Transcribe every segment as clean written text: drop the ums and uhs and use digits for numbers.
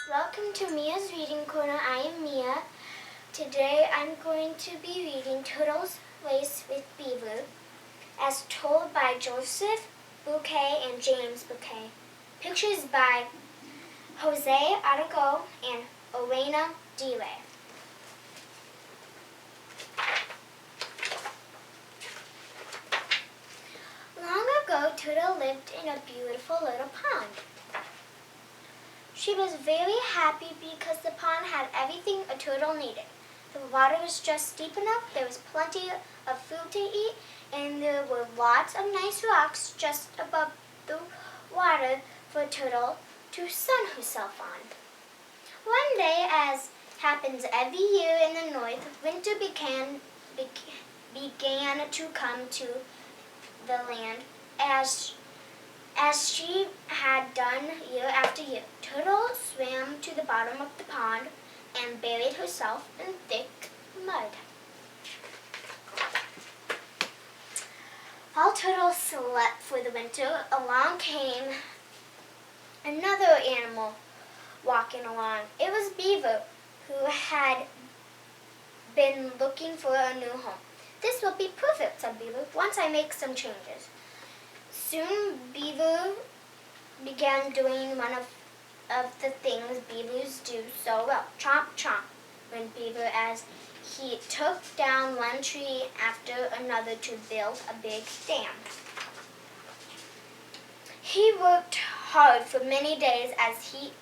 Welcome to Mia's Reading Corner. I am Mia. Today I'm going to be reading Turtle's Race with Beaver, as told by Joseph Bouquet and James Bouquet. Pictures by Jose Arago and Orena DeRay. Long ago, Turtle lived in a beautiful little pond. She was very happy because the pond had everything a turtle needed. The water was just deep enough, there was plenty of food to eat, and there were lots of nice rocks just above the water for a turtle to sun herself on. One day, as happens every year in the north, winter began to come to the land as she had done year after year. Turtle swam to the bottom of the pond and buried herself in thick mud. While Turtle slept for the winter, along came another animal walking along. It was Beaver, who had been looking for a new home. "This will be perfect," said Beaver, "once I make some changes." Soon Beaver began doing one of the things beavers do so well. Chomp, chomp, went Beaver as he took down one tree after another to build a big dam. He worked hard for many days as he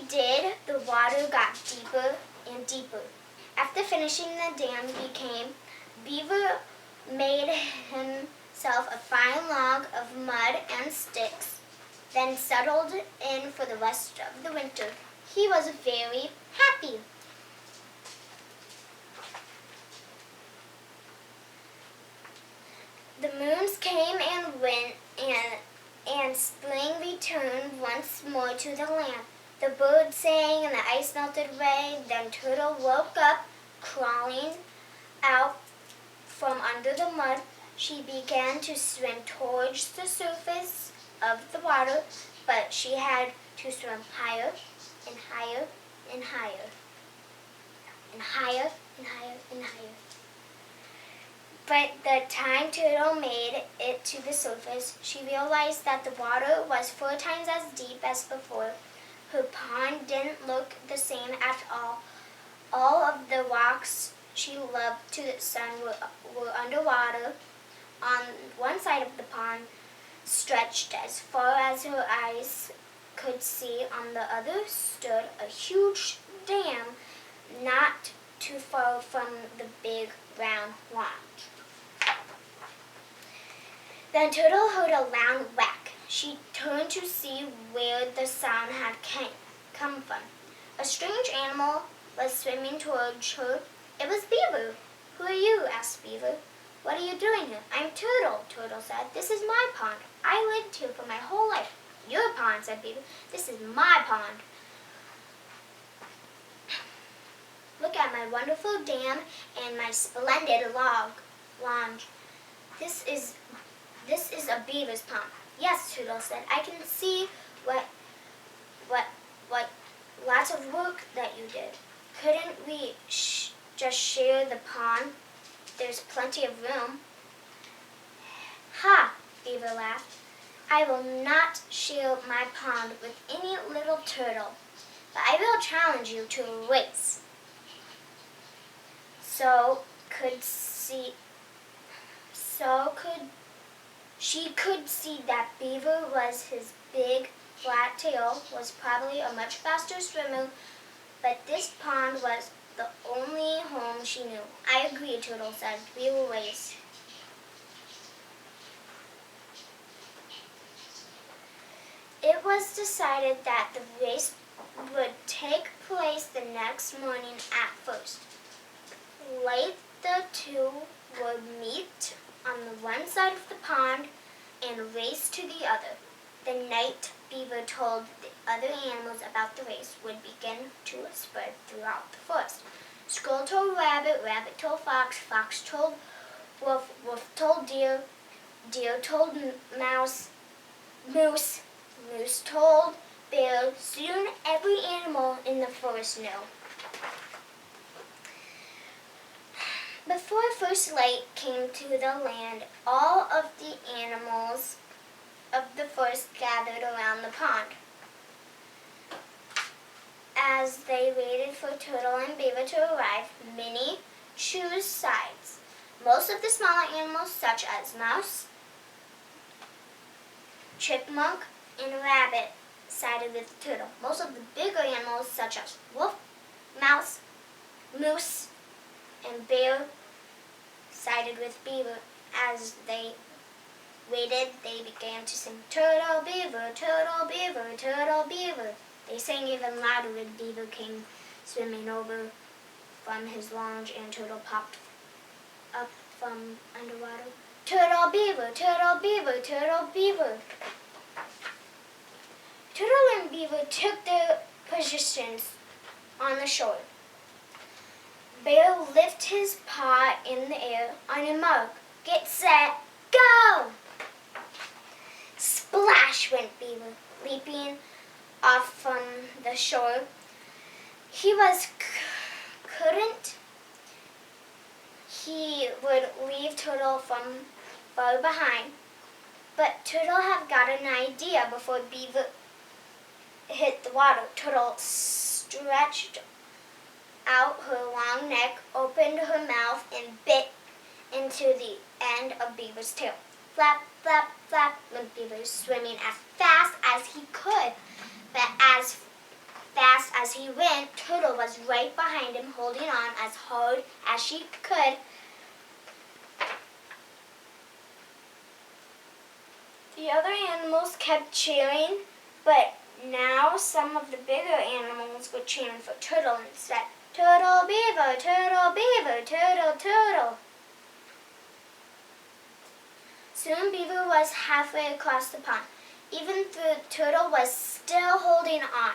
did, the water got deeper and deeper. After finishing the dam, Beaver made himself a fine log of mud and sticks, then settled in for the rest of the winter. He was very happy. The moons came and went, and spring returned once more to the land. The birds sang and the ice melted away. Then Turtle woke up, crawling out from under the mud. She began to swim towards the surface of the water, but she had to swim higher and higher and higher and higher and higher and higher. But the time Turtle made it to the surface, she realized that the water was 4 times as deep as before. Her pond didn't look the same at all. All of the rocks she loved to the sun were underwater. On one side of the pond, stretched as far as her eyes could see, on the other stood a huge dam not too far from the big brown rock. Then Turtle heard a loud whack. She turned to see where the sound had come from. A strange animal was swimming towards her. It was Beaver. "Who are you?" asked Beaver. "What are you doing here?" "I'm Turtle," Turtle said. "This is my pond. I lived here for my whole life." "Your pond," said Beaver. "This is my pond. Look at my wonderful dam and my splendid lawn. This is a beaver's pond." "Yes," Turtle said. "I can see what lots of work that you did. Couldn't we just share the pond? There's plenty of room." "Ha!" Beaver laughed. "I will not share my pond with any little turtle, but I will challenge you to a race." She could see that Beaver his big flat tail was probably a much faster swimmer, but this pond was the only home she knew. "I agree," Turtle said. "We will race." It was decided that the race would take place the next morning at first. Late, the two would meet on the one side of the pond and race to the other. the night Beaver told the other animals about the race would begin to spread throughout the forest. Squirrel told Rabbit, Rabbit told Fox, Fox told Wolf, Wolf told Deer, Deer told Mouse, Moose, Moose told Bear. Soon every animal in the forest knew. Before first light came to the land, all of the animals of the forest gathered around the pond. As they waited for Turtle and Beaver to arrive, many chose sides. Most of the smaller animals, such as Mouse, Chipmunk, and Rabbit, sided with Turtle. Most of the bigger animals, such as Wolf, Mouse, Moose, and Bear, sided with Beaver. As they waited, they began to sing, Turtle, Beaver, Turtle, Beaver, Turtle, Beaver. They sang even louder when Beaver came swimming over from his lounge and Turtle popped up from underwater. Turtle, Beaver, Turtle, Beaver, Turtle, Beaver. Turtle and Beaver took their positions on the shore. Bear lifted his paw in the air on a mark. Get set, go! Splash went Beaver, leaping off from the shore. He would leave Turtle from far behind. But Turtle had got an idea before Beaver hit the water. Turtle stretched out her long neck, opened her mouth, and bit into the end of Beaver's tail. Flap, flap, flap went Beaver, swimming as fast as he could. But as fast as he went, Turtle was right behind him, holding on as hard as she could. The other animals kept cheering, but now some of the bigger animals were cheering for Turtle instead. Turtle, Beaver, Turtle, Beaver, Turtle, Turtle. Soon Beaver was halfway across the pond. Even though Turtle was still holding on,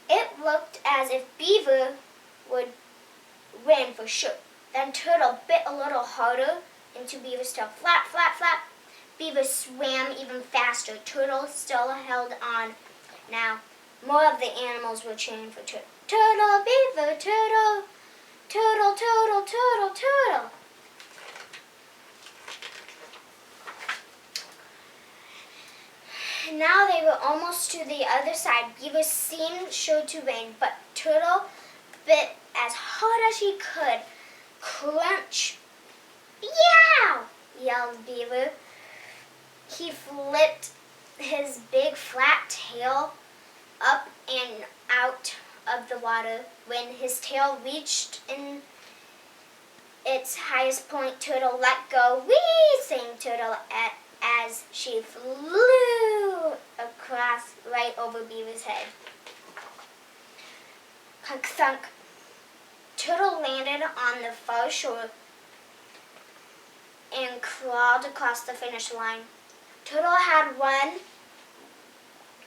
it looked as if Beaver would win for sure. Then Turtle bit a little harder into Beaver's tail. Flap, flap, flap. Beaver swam even faster. Turtle still held on. Now, more of the animals were cheering for Turtle. Turtle, Beaver, Turtle, Turtle, Turtle, Turtle, Turtle. Now they were almost to the other side. Beaver seemed sure to win, but Turtle bit as hard as he could. Crunch! Yow! Yelled Beaver. He flipped his big flat tail up and out of the water. When his tail reached in its highest point, Turtle let go. Whee! Sang Turtle as she flew across right over Beaver's head. Clunk, thunk. Turtle landed on the far shore and crawled across the finish line. Turtle had won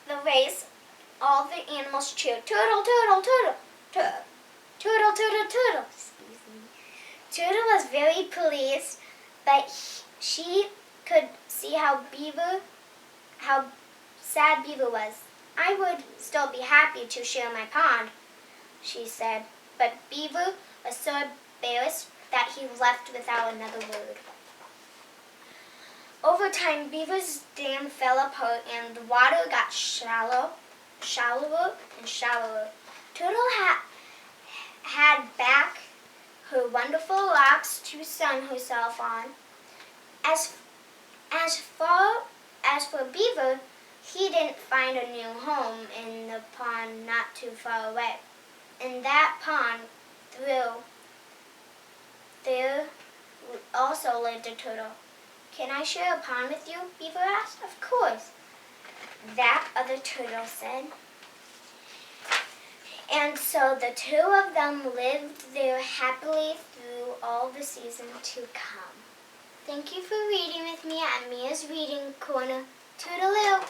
the race. All the animals cheered. Turtle, Turtle, Turtle, Turtle, Turtle, Turtle, Turtle. Excuse me. Turtle was very pleased, but she could see how sad Beaver was. I would still be happy to share my pond, she said, but Beaver was so embarrassed that he left without another word. Over time, Beaver's dam fell apart and the water got shallower and shallower. Turtle had back her wonderful rocks to sun herself on. As for Beaver, he didn't find a new home in the pond not too far away. In that pond, there also lived a turtle. Can I share a pond with you? Beaver asked. Of course, that other turtle said. And so the two of them lived there happily through all the season to come. Thank you for reading with me at Mia's Reading Corner. Toodaloo!